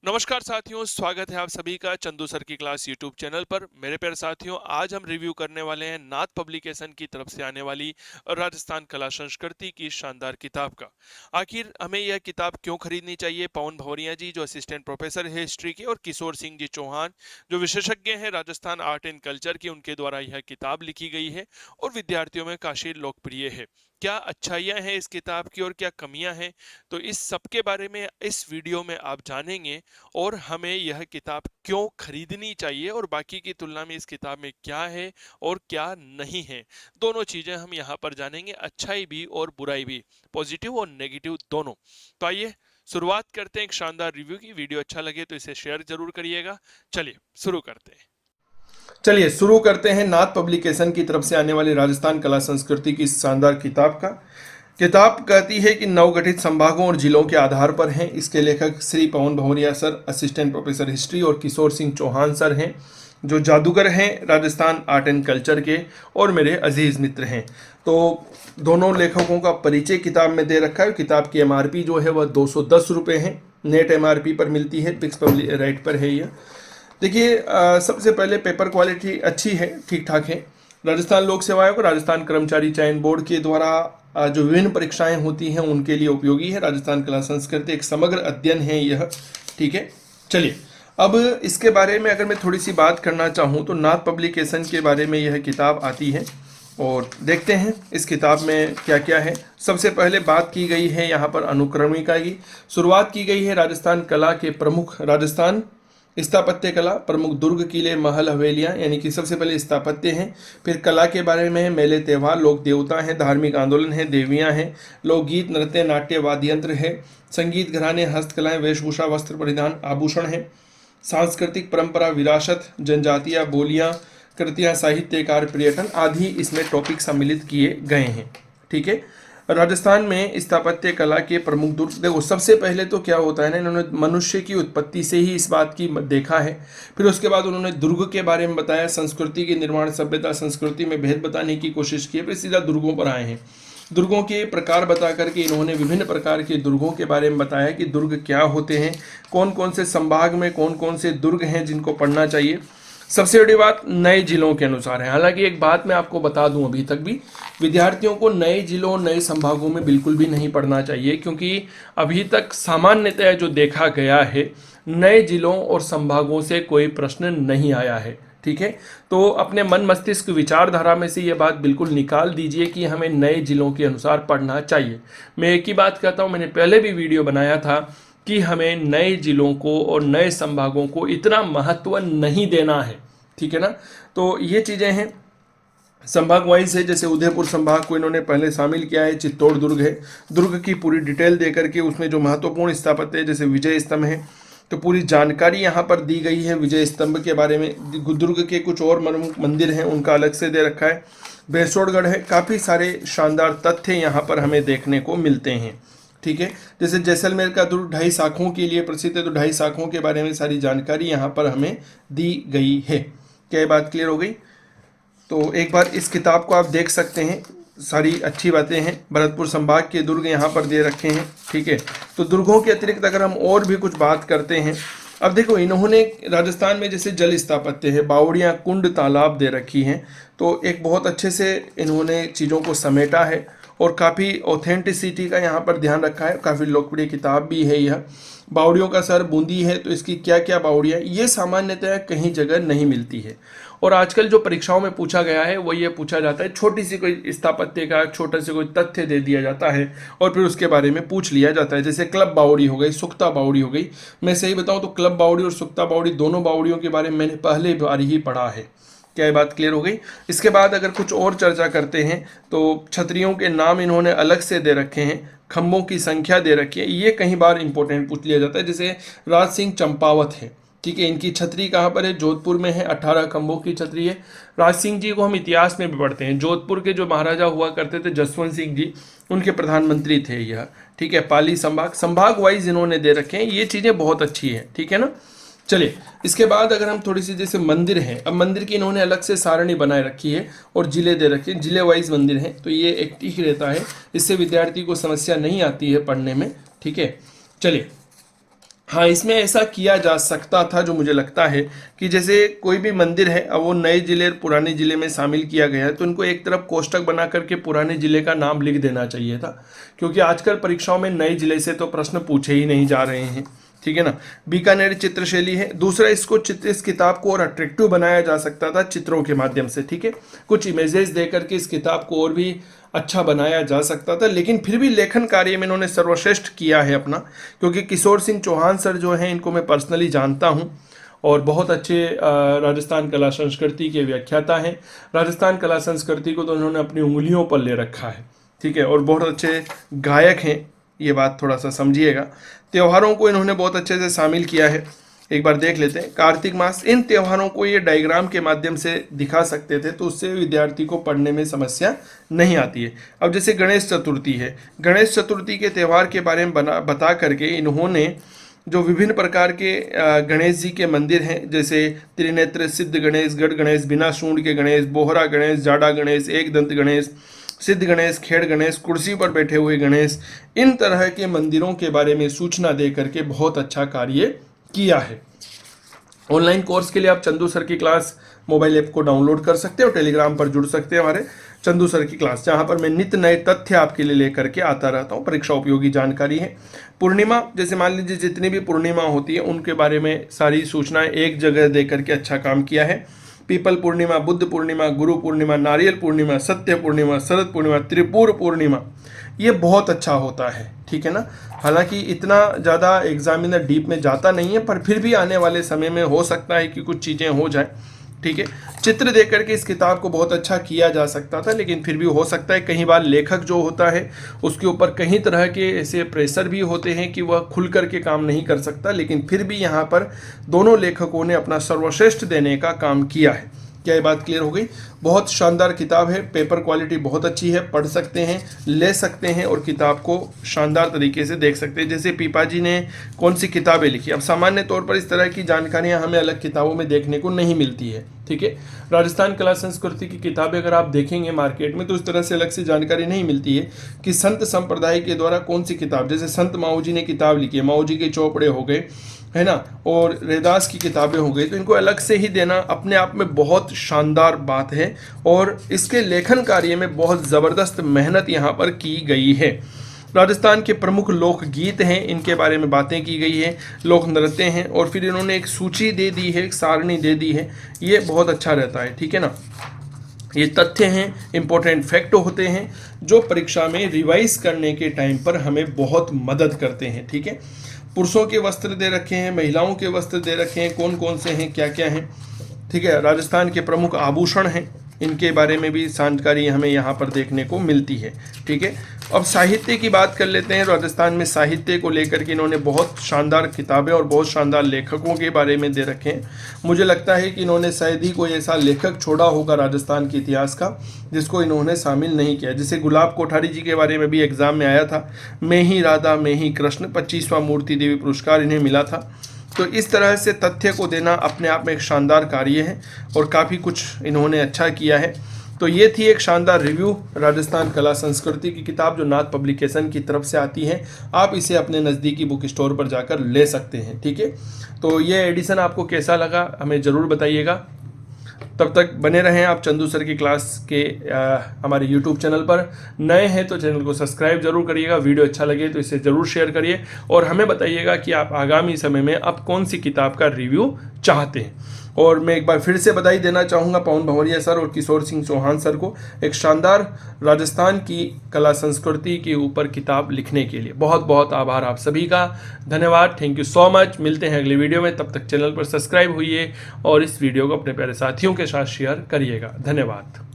नमस्कार साथियों, स्वागत है आप सभी का चंदू सर की क्लास यूट्यूब चैनल पर। मेरे प्यारे साथियों, आज हम रिव्यू करने वाले हैं नाथ पब्लिकेशन की तरफ से आने वाली राजस्थान कला संस्कृति की शानदार किताब का। आखिर हमें यह किताब क्यों खरीदनी चाहिए? पवन भवरिया जी जो असिस्टेंट प्रोफेसर है हिस्ट्री के, और किशोर सिंह जी चौहान जो विशेषज्ञ हैं राजस्थान आर्ट एंड कल्चर की, उनके द्वारा यह किताब लिखी गई है और विद्यार्थियों में काफी लोकप्रिय है। क्या अच्छाइयाँ हैं इस किताब की और क्या कमियां हैं, तो इस सब के बारे में इस वीडियो में आप जानेंगे। और हमें यह किताब क्यों खरीदनी चाहिए और बाकी की तुलना में इस किताब में क्या है और क्या नहीं है, दोनों चीजें हम यहाँ पर जानेंगे, अच्छाई भी और बुराई भी, पॉजिटिव और नेगेटिव दोनों। तो आइए शुरुआत करते हैं एक शानदार रिव्यू की। वीडियो अच्छा लगे तो इसे शेयर जरूर करिएगा। चलिए शुरू करते हैं। चलिए शुरू करते हैं नाथ पब्लिकेशन की तरफ से आने वाली राजस्थान कला संस्कृति की इस शानदार किताब का। किताब कहती है कि नवगठित संभागों और जिलों के आधार पर हैं। इसके लेखक Shri Pawan Bhavariya sir, assistant professor history, और किशोर सिंह चौहान सर हैं जो जादूगर हैं राजस्थान आर्ट एंड कल्चर के और मेरे अजीज मित्र हैं। तो दोनों लेखकों का परिचय किताब में दे रखा है। किताब की एमआरपी जो है वह 210 रुपये है, नेट एमआरपी पर मिलती है, पिक्स राइट पर है यह। देखिए, सबसे पहले पेपर क्वालिटी अच्छी है, ठीक ठाक है। राजस्थान लोक सेवा आयोग, राजस्थान कर्मचारी चयन बोर्ड के द्वारा जो विभिन्न परीक्षाएं होती हैं उनके लिए उपयोगी है। राजस्थान कला संस्कृति एक समग्र अध्ययन है यह, ठीक है। चलिए, अब इसके बारे में अगर मैं थोड़ी सी बात करना चाहूँ तो नाथ पब्लिकेशन के बारे में यह किताब आती है और देखते हैं इस किताब में क्या क्या है। सबसे पहले बात की गई है यहाँ पर अनुक्रमिका की। शुरुआत की गई है राजस्थान कला के प्रमुख, राजस्थान स्थापत्य कला, प्रमुख दुर्ग, किले, महल, हवेलियाँ, यानी कि सबसे पहले स्थापत्य हैं। फिर कला के बारे में है, मेले, त्यौहार, लोक देवता हैं, धार्मिक आंदोलन है, देवियाँ हैं, लोकगीत, नृत्य, नाट्य, वाद्य यंत्र है, संगीत, घराने, हस्तकलाएं, वेशभूषा, वस्त्र परिधान, आभूषण है, सांस्कृतिक परंपरा, विरासत, जनजातियाँ, बोलियाँ, कृतियाँ, साहित्य कार्य, पर्यटन आदि इसमें टॉपिक सम्मिलित किए गए हैं, ठीक है। राजस्थान में स्थापत्य कला के प्रमुख दुर्ग, देखो सबसे पहले तो क्या होता है ना, इन्होंने मनुष्य की उत्पत्ति से ही इस बात की देखा है। फिर उसके बाद उन्होंने दुर्ग के बारे में बताया, संस्कृति के निर्माण, सभ्यता संस्कृति में भेद बताने की कोशिश की, फिर सीधा दुर्गों पर आए हैं। दुर्गों के प्रकार बता करके इन्होंने विभिन्न प्रकार के दुर्गों के बारे में बताया कि दुर्ग क्या होते हैं, कौन कौन से संभाग में कौन कौन से दुर्ग हैं जिनको पढ़ना चाहिए। सबसे बड़ी बात नए जिलों के अनुसार है। हालांकि एक बात मैं आपको बता दूं, अभी तक भी विद्यार्थियों को नए जिलों, नए संभागों में बिल्कुल भी नहीं पढ़ना चाहिए, क्योंकि अभी तक सामान्यतः जो देखा गया है, नए जिलों और संभागों से कोई प्रश्न नहीं आया है, ठीक है। तो अपने मन मस्तिष्क विचारधारा में से ये बात बिल्कुल निकाल दीजिए कि हमें नए जिलों के अनुसार पढ़ना चाहिए। मैं एक ही बात कहता हूँ, मैंने पहले भी वीडियो बनाया था कि हमें नए जिलों को और नए संभागों को इतना महत्व नहीं देना है, ठीक है ना। तो ये चीज़ें हैं। संभाग वाइज है, जैसे उदयपुर संभाग को इन्होंने पहले शामिल किया है। चित्तौड़ दुर्ग है, दुर्ग की पूरी डिटेल दे करके उसमें जो महत्वपूर्ण स्थापत्य है, जैसे विजय स्तंभ है, तो पूरी जानकारी यहाँ पर दी गई है विजय स्तंभ के बारे में। दुर्ग के कुछ और मंदिर हैं, उनका अलग से दे रखा है। भैंसोड़गढ़ है, काफ़ी सारे शानदार तथ्य यहाँ पर हमें देखने को मिलते हैं, ठीक है। जैसे जैसलमेर का दुर्ग 2.5 शाखों के लिए प्रसिद्ध है, तो 2.5 शाखों के बारे में सारी जानकारी यहाँ पर हमें दी गई है। क्या ये बात क्लियर हो गई? तो एक बार इस किताब को आप देख सकते हैं, सारी अच्छी बातें हैं। भरतपुर संभाग के दुर्ग यहाँ पर दे रखे हैं, ठीक है। तो दुर्गों के अतिरिक्त अगर हम और भी कुछ बात करते हैं, अब देखो इन्होंने राजस्थान में जैसे जल स्थापत्य है, बावड़ियाँ, कुंड, तालाब दे रखी हैं, तो एक बहुत अच्छे से इन्होंने चीज़ों को समेटा है और काफ़ी ऑथेंटिसिटी का यहाँ पर ध्यान रखा है। काफ़ी लोकप्रिय किताब भी है यह। बावड़ियों का सर बूंदी है, तो इसकी क्या क्या बावड़ियाँ, ये सामान्यतः कहीं जगह नहीं मिलती है। और आजकल जो परीक्षाओं में पूछा गया है वो ये पूछा जाता है, छोटी सी कोई स्थापत्य का छोटा सा कोई तथ्य दे दिया जाता है और फिर उसके बारे में पूछ लिया जाता है। जैसे क्लब बावड़ी हो गई, सुक्ता बावड़ी हो गई। मैं सही बताऊं तो क्लब बावड़ी और सुक्ता बावड़ी दोनों बावड़ियों के बारे में मैंने पहले बार ही पढ़ा है। क्या ये बात क्लियर हो गई? इसके बाद अगर कुछ और चर्चा करते हैं तो छतरियों के नाम इन्होंने अलग से दे रखे हैं, खंभों की संख्या दे रखी है, ये कहीं बार इंपॉर्टेंट पूछ लिया जाता है। जैसे राज सिंह चंपावत है, ठीक है, इनकी छतरी कहाँ पर है? जोधपुर में है, 18 खंभों की छतरी है। राज सिंह जी को हम इतिहास में भी पढ़ते हैं, जोधपुर के जो महाराजा हुआ करते थे जसवंत सिंह जी, उनके प्रधानमंत्री थे यह, ठीक है। पाली संभाग वाइज इन्होंने दे रखे हैं, ये चीज़ें बहुत अच्छी है, ठीक है ना। चलिए, इसके बाद अगर हम थोड़ी सी, जैसे मंदिर हैं, अब मंदिर की इन्होंने अलग से सारणी बनाए रखी है और जिले दे रखे हैं, जिले वाइज मंदिर हैं, तो ये एक ठीक रहता है, इससे विद्यार्थी को समस्या नहीं आती है पढ़ने में, ठीक है। चलिए, हाँ, इसमें ऐसा किया जा सकता था जो मुझे लगता है कि जैसे कोई भी मंदिर है, अब वो नए जिले और पुराने जिले में शामिल किया गया है, तो इनको एक तरफ कोष्टक बना करके पुराने जिले का नाम लिख देना चाहिए था, क्योंकि आजकल परीक्षाओं में नए जिले से तो प्रश्न पूछे ही नहीं जा रहे हैं। ठीक है ना। बीकानेर चित्रशैली है दूसरा। इसको चित्र, इस किताब को और अट्रैक्टिव बनाया जा सकता था चित्रों के माध्यम से। ठीक है, कुछ इमेजेस दे करके इस किताब को और भी अच्छा बनाया जा सकता था, लेकिन फिर भी लेखन कार्य में इन्होंने सर्वश्रेष्ठ किया है अपना, क्योंकि किशोर सिंह चौहान सर जो हैं इनको मैं पर्सनली जानता हूं और बहुत अच्छे राजस्थान कला संस्कृति के व्याख्याता हैं। राजस्थान कला संस्कृति को तो उन्होंने अपनी उंगलियों पर ले रखा है। ठीक है, और बहुत अच्छे गायक हैं, ये बात थोड़ा सा समझिएगा। त्योहारों को इन्होंने बहुत अच्छे से शामिल किया है। एक बार देख लेते हैं कार्तिक मास। इन त्योहारों को ये डायग्राम के माध्यम से दिखा सकते थे, तो उससे विद्यार्थी को पढ़ने में समस्या नहीं आती है। अब जैसे गणेश चतुर्थी है, गणेश चतुर्थी के त्यौहार के बारे में बता करके इन्होंने जो विभिन्न प्रकार के गणेश जी के मंदिर हैं, जैसे त्रिनेत्र सिद्ध गणेश, गढ़ गणेश, बिना सूंड के गणेश, बोहरा गणेश, जाडा गणेश, एक दंत गणेश, सिद्ध गणेश, खेड़ गणेश, कुर्सी पर बैठे हुए गणेश, इन तरह के मंदिरों के बारे में सूचना दे करके बहुत अच्छा कार्य किया है। ऑनलाइन कोर्स के लिए आप चंदू सर की क्लास मोबाइल ऐप को डाउनलोड कर सकते हैं और टेलीग्राम पर जुड़ सकते हैं हमारे चंदू सर की क्लास, जहां पर मैं नित्य नए तथ्य आपके लिए लेकर के आता रहता हूं। परीक्षा उपयोगी जानकारी है। पूर्णिमा, जैसे मान लीजिए जितनी भी पूर्णिमा होती है उनके बारे में सारी सूचनाएं एक जगह दे करके अच्छा काम किया है। पीपल पूर्णिमा, बुद्ध पूर्णिमा, गुरु पूर्णिमा, नारियल पूर्णिमा, सत्य पूर्णिमा, शरद पूर्णिमा, त्रिपुर पूर्णिमा, ये बहुत अच्छा होता है। ठीक है ना। हालांकि इतना ज़्यादा एग्जामिनर डीप में जाता नहीं है, पर फिर भी आने वाले समय में हो सकता है कि कुछ चीज़ें हो जाए। ठीक है, चित्र देख करके इस किताब को बहुत अच्छा किया जा सकता था, लेकिन फिर भी हो सकता है कई बार लेखक जो होता है उसके ऊपर कई तरह के ऐसे प्रेशर भी होते हैं कि वह खुल करके काम नहीं कर सकता, लेकिन फिर भी यहाँ पर दोनों लेखकों ने अपना सर्वश्रेष्ठ देने का काम किया है। क्या ये बात क्लियर हो गई? बहुत शानदार किताब है, पेपर क्वालिटी बहुत अच्छी है, पढ़ सकते हैं, ले सकते हैं और किताब को शानदार तरीके से देख सकते हैं। जैसे पीपा जी ने कौन सी किताबें लिखी, अब सामान्य तौर पर इस तरह की जानकारियां हमें अलग किताबों में देखने को नहीं मिलती है। ठीक है, राजस्थान कला संस्कृति की किताबें अगर आप देखेंगे मार्केट में तो इस तरह से अलग से जानकारी नहीं मिलती है कि संत संप्रदाय के द्वारा कौन सी किताब, जैसे संत माऊ जी ने किताब लिखी है, माऊ जी के चौपड़े हो गए, है ना, और रैदास की किताबें हो गई, तो इनको अलग से ही देना अपने आप में बहुत शानदार बात है और इसके लेखन कार्य में बहुत ज़बरदस्त मेहनत यहाँ पर की गई है। राजस्थान के प्रमुख लोकगीत हैं, इनके बारे में बातें की गई है, लोक नृत्य हैं, और फिर इन्होंने एक सूची दे दी है, एक सारणी दे दी है, ये बहुत अच्छा रहता है। ठीक है ना। ये तथ्य हैं, इंपॉर्टेंट फैक्ट होते हैं जो परीक्षा में रिवाइज करने के टाइम पर हमें बहुत मदद करते हैं। ठीक है, पुरुषों के वस्त्र दे रखे हैं, महिलाओं के वस्त्र दे रखे हैं, कौन कौन से हैं, क्या क्या हैं। ठीक है, राजस्थान के प्रमुख आभूषण हैं, इनके बारे में भी जानकारी हमें यहाँ पर देखने को मिलती है। ठीक है, अब साहित्य की बात कर लेते हैं। राजस्थान में साहित्य को लेकर के इन्होंने बहुत शानदार किताबें और बहुत शानदार लेखकों के बारे में दे रखे हैं। मुझे लगता है कि इन्होंने शायद ही कोई ऐसा लेखक छोड़ा होगा राजस्थान के इतिहास का जिसको इन्होंने शामिल नहीं किया। जैसे गुलाब कोठारी जी के बारे में भी एग्जाम में आया था, मैं ही राधा मैं ही कृष्ण, 25वां मूर्ति देवी पुरस्कार इन्हें मिला था। तो इस तरह से तथ्य को देना अपने आप में एक शानदार कार्य है और काफ़ी कुछ इन्होंने अच्छा किया है। तो ये थी एक शानदार रिव्यू राजस्थान कला संस्कृति की किताब जो नाथ पब्लिकेशन की तरफ से आती है। आप इसे अपने नज़दीकी बुक स्टोर पर जाकर ले सकते हैं। ठीक है, तो ये एडिशन आपको कैसा लगा हमें ज़रूर बताइएगा। तब तक बने रहें आप चंदू सर की क्लास के हमारे यूट्यूब चैनल पर। नए हैं तो चैनल को सब्सक्राइब जरूर करिएगा, वीडियो अच्छा लगे तो इसे ज़रूर शेयर करिए और हमें बताइएगा कि आप आगामी समय में अब कौन सी किताब का रिव्यू चाहते हैं। और मैं एक बार फिर से बधाई देना चाहूँगा पवन भंवरिया सर और किशोर सिंह चौहान सर को एक शानदार राजस्थान की कला संस्कृति के ऊपर किताब लिखने के लिए। बहुत बहुत आभार आप सभी का, धन्यवाद, थैंक यू सो मच। मिलते हैं अगले वीडियो में, तब तक चैनल पर सब्सक्राइब होइए और इस वीडियो को अपने प्यारे साथियों के साथ शेयर करिएगा। धन्यवाद।